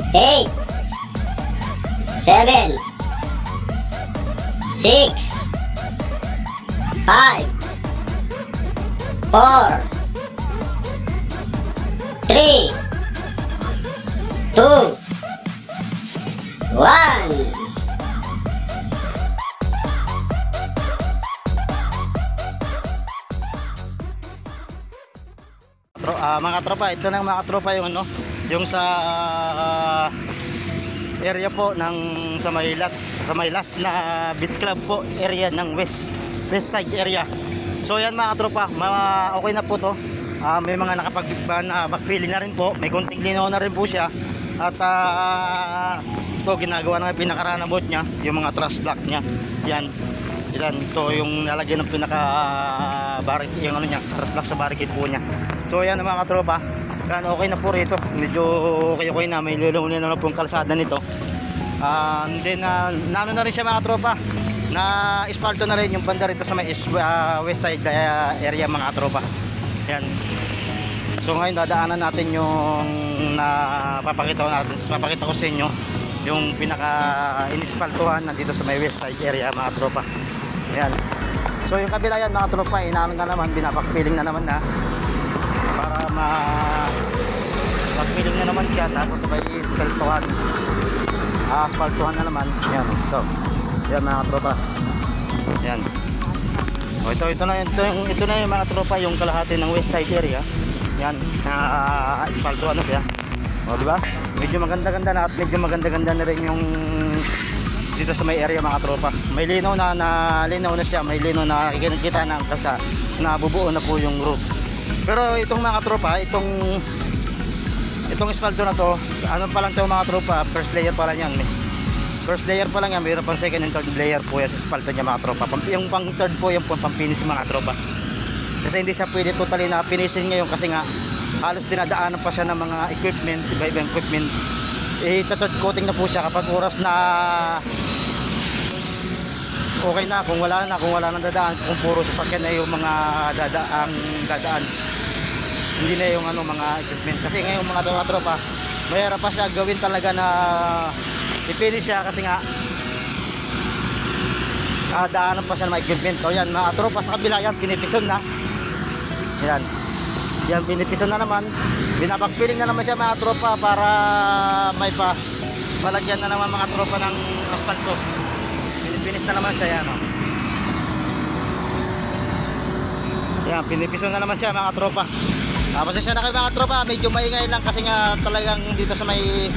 8, 7, 6, 5, 4, 3, 2, 1. Mga tropa, ito na mga tropa yung ano, yung sa area po ng sa may last na beach club po area ng west side area. So yan mga tropa, okay na po to. May mga nakapag-backfilling na rin po, may konting linaw na rin po siya. At ito ginagawa na yung pinaka-runabout niya, yung mga truss block niya. Yan, ito yung lalagyan ng pinaka yung ano niya, truss block sa barricade po niya. So yan mga tropa, yan, okay na po rito. Medyo okay na, may lulunin na lang po yung kalsada nito. Then naano na rin siya mga tropa, na espalto na rin yung banda rito sa may west side area mga tropa. Yan. So ngayon dadaanan natin yung papakita ko sa inyo yung pinaka inispaltuhan nandito sa may west side area mga tropa. Yan. So yung kabila yan mga tropa, inaano na naman, binapakpiling na naman na para pagpiling na naman siya, tapos may ispaltuhan, aspaltuhan na naman. Yan. So yan mga tropa. Yan. O, ito na yung mga tropa, yung kalahati ng west side area. Yan, aspaltuhan na siya. O, diba? Medyo maganda-ganda na, at medyo maganda-ganda na rin yung dito sa may area mga tropa. May linaw na siya, may linaw na nakikita na kasi nabubuo na po yung roof. Pero itong mga tropa, itong espalto na to, ano pa lang to mga tropa, first layer pa lang yan. First layer pa lang yan, mayroon pang second and third layer po yan sa espalto niya mga tropa. Yung pang third po, yung pang finish mga tropa. Kasi hindi siya pwede totally na finishin ngayon kasi nga halos dinadaanan pa siya ng mga equipment, iba-ibang equipment. Third coating na po siya kapag oras na okay na, kung wala nang dadaan, kung puro sasakyan na yung mga dadaan, hindi na yung mga equipment. Kasi ngayon mga tropa, mayroon pa siya gawin talaga na i-finish siya kasi nga daanan pa siya ng mga equipment. O yan mga tropa, sa kabila yan, pinipison na yan, pinipison na naman, binapagpiling na naman siya mga tropa para may malagyan na naman mga tropa ng asfalto. Finish na naman siya yan, o. Yan, pinipison na naman siya mga tropa. Tapos siya na kayo mga tropa, medyo maingay lang kasi nga talagang dito sa may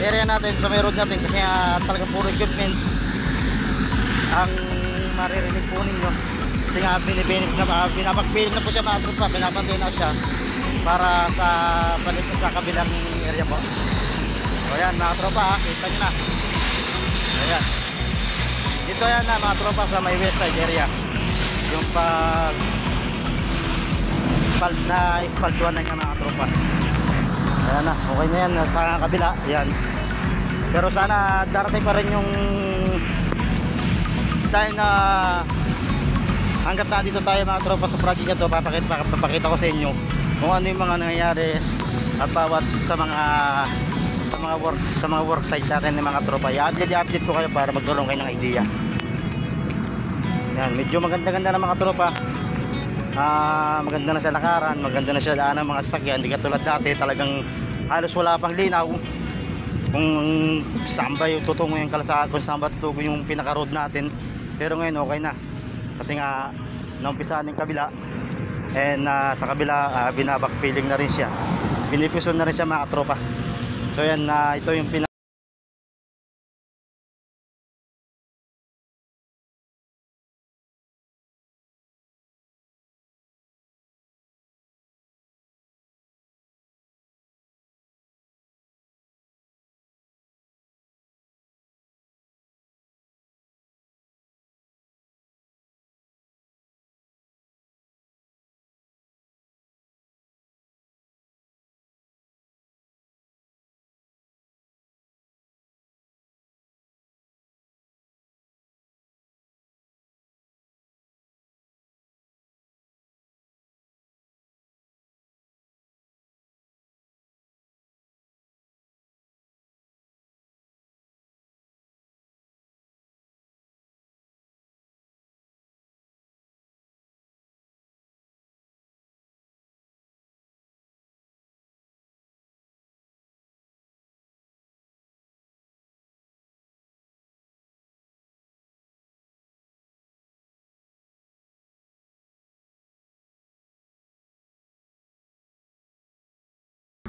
area natin, sa may road natin, kasi nga talagang puro equipment ang maririnig po ninyo. Kasi nga pinipinis na, pinapagpiling na po siya mga tropa, pinapantay na siya para sa palit sa kabilang area po. So yan mga tropa, kita nyo na. Ayan. Dito yan na mga tropa sa may west side area, yung pag ispaltuhan na niya mga tropa. Ayan na, okay na yan sa kabila. Ayan. Pero sana darating pa rin yung time na hanggat na dito tayo mga tropa sa project na to, papakita ko sa inyo kung ano yung mga nangyayari at bawat sa mga work site natin ng mga tropa. I-update ko kayo para magkaroon kayo ng idea. Yan, medyo maganda-ganda na mga tropa. Maganda na siya lakaran, maganda na siya daan ng mga sasakyan. Hindi katulad dati, talagang halos wala pang linaw kung saan ba yung tutungo yung kalsada, kung saan ba tutungo yung pinaka road natin. Pero ngayon okay na kasi nga naumpisahan yung kabila, and sa kabila binabakpiling na rin siya, binipison na rin siya mga tropa. So yan, ito yung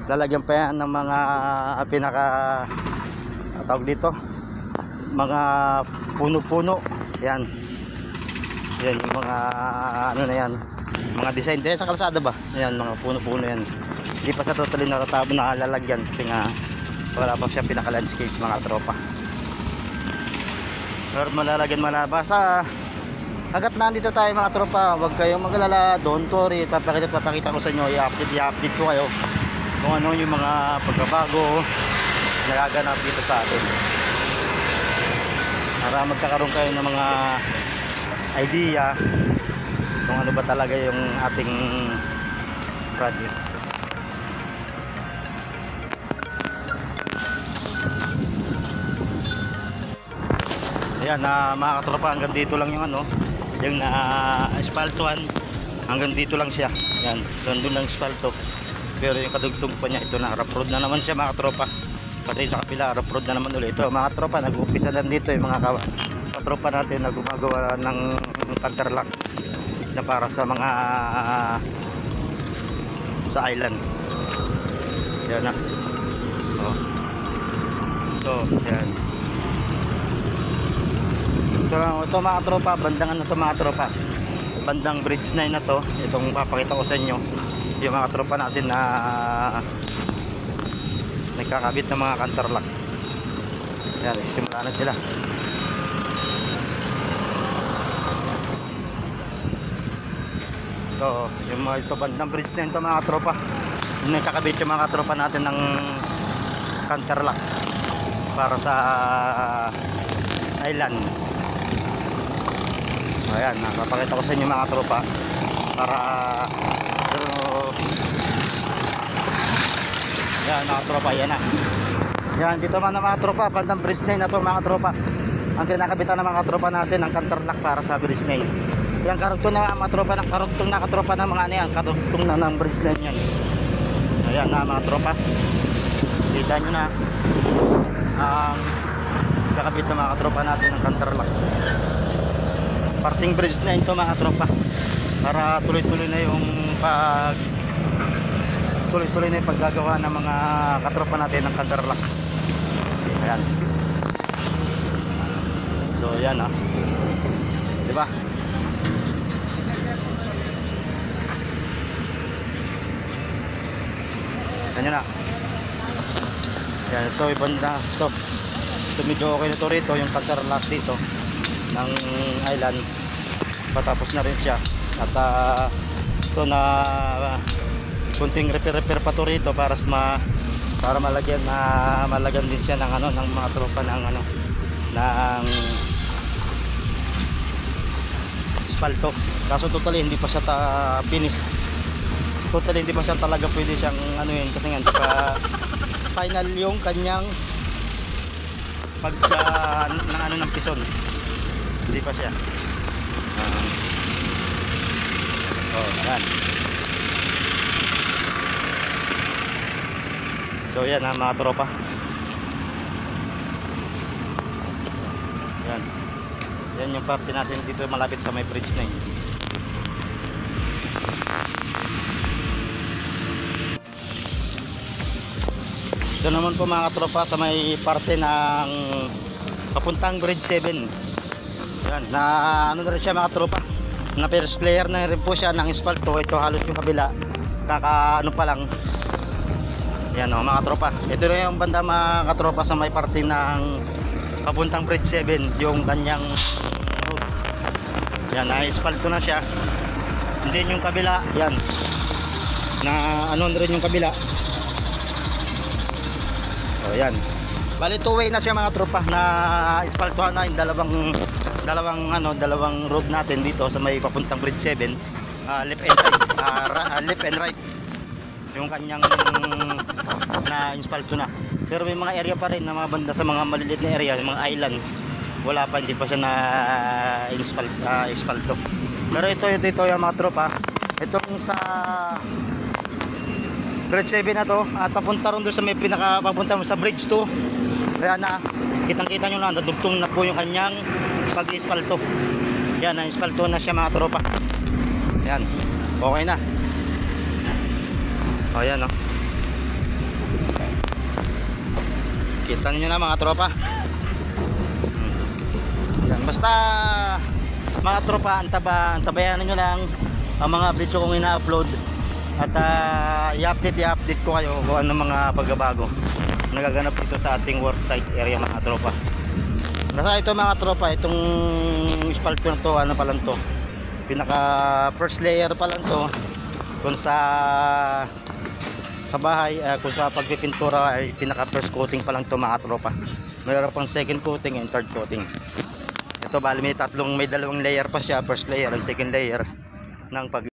lalagyan pa yan ng mga pinaka tawag dito, mga puno-puno. Yan yung mga ano na yan, mga design din sa kalsada ba, yan mga puno-puno yan. Hindi pa sa totally natatabo na lalagyan kasi nga wala pa siya pinaka landscape mga tropa. Pero malalagyan malabasa. Hanggat nandito tayo mga tropa, huwag kayong mag-alala, don't worry, papakita ko sa inyo, i-update ko kayo kung ano yung mga pagbabago nagaganap dito sa atin, para magkakaroon kayo ng mga idea kung ano ba talaga yung ating project. Ayan mga katropa, hanggang dito lang yung ano, yung asphaltuhan, hanggang dito lang siya. Yan, doon lang asphalto. Pero yung kadugtong pa niya, ito na rough road na naman siya mga katropa. Pati sa kapila, rough road na naman ulit. Ito mga katropa, nag-umpisa lang dito yung mga katropa natin na gumagawa ng counterlock na para sa mga sa island. Yan na. Oh. So, yan. Ito mga tropa, bandang ano to mga tropa, bandang bridge 9 na to. Itong papakita ko sa inyo yung mga tropa natin na nagkakabit ng mga counterlock. Yan, simula na sila. So yung mga ito bandang bridge 9 to mga tropa, nagkakabit yung mga tropa natin ng counterlock para sa island. Ayan, napapakita ko sa inyo mga tropa para yan mga tropa, yan na. Yan, dito man mga tropa, bandang bridge 9 na to mga tropa. Ang kinakabitan ng mga tropa natin ang counterlock para sa bridge 9. Yan, karugtong na mga tropa, karugtong na katropa ng mga ano yan, karugtong na ng bridge 9 yan. Ayan na mga tropa, kita nyo na ang kakabit ng mga tropa natin ang counterlock. Parting bridge 9 to mga tropa, para tuloy-tuloy na yung tuloy-tuloy na yung paggagawa ng mga katropa natin ng counterlock. Ayan. So yan ha, diba? Yan na. Yan, ito ibanda. Stop. Ito medyo okay na to rito, yung counterlock dito ng island. Patapos na rin siya. At ito na kunting repair pa to rito para malagyan din siya ng ano, ng mga tropa ng ano, ng asfalto. Kaso totally hindi pa siya finish. Totally hindi pa siya talaga pwede siyang ano yun, kasi nga hindi pa final yung kanyang pagka ng ano ng pison. Hindi pa siya. Oh, ayan. So yan mga tropa. Yan. Yan yung parte natin dito malapit sa may bridge na yun. Ito naman po mga tropa sa may parte ng papuntang bridge 7. Yan, na ano na rin siya mga tropa, na first layer na rin po siya ng asphalto. Ito halos yung kabila, kaka ano pa lang. Yan o mga tropa, ito na yung banda mga katropa sa may parte ng papuntang bridge 7, yung kanyang road. Yan, na asphalto na siya. Hindi yung kabila, yan, na ano na rin yung kabila. So yan, bali two way na siya mga tropa, na asphaltohan na yung dalawang road natin dito sa may papuntang bridge 7, left and right yung kanyang na asphalto na. Pero may mga area pa rin na mga banda sa mga maliliit na area, yung mga islands, wala pa, hindi pa siya na asphalto. Pero ito yung mga tropa, itong sa bridge 7 na to, at papunta rin doon sa may papunta sa bridge 2. Kaya na kitang-kita nyo na, nadugtong na po yung kanyang pag-asphalto. Yan, na-asphalto na siya mga tropa. Yan, okay na. O yan o. Kita niyo na mga tropa. Yan, basta mga tropa, antabayan niyo lang ang mga video kong ina-upload at i-update ko kayo kung ano mga pagbabago nagaganap dito sa ating worksite area mga tropa. Basta ito mga tropa, itong asphalt ko na to, ano pa lang to, pinaka first layer pa lang to. Kung sa bahay, kung sa pagpipintura ay pinaka first coating pa lang to mga tropa. Mayroon pang second coating and third coating. Ito bali may dalawang layer pa siya, first layer and second layer ng pag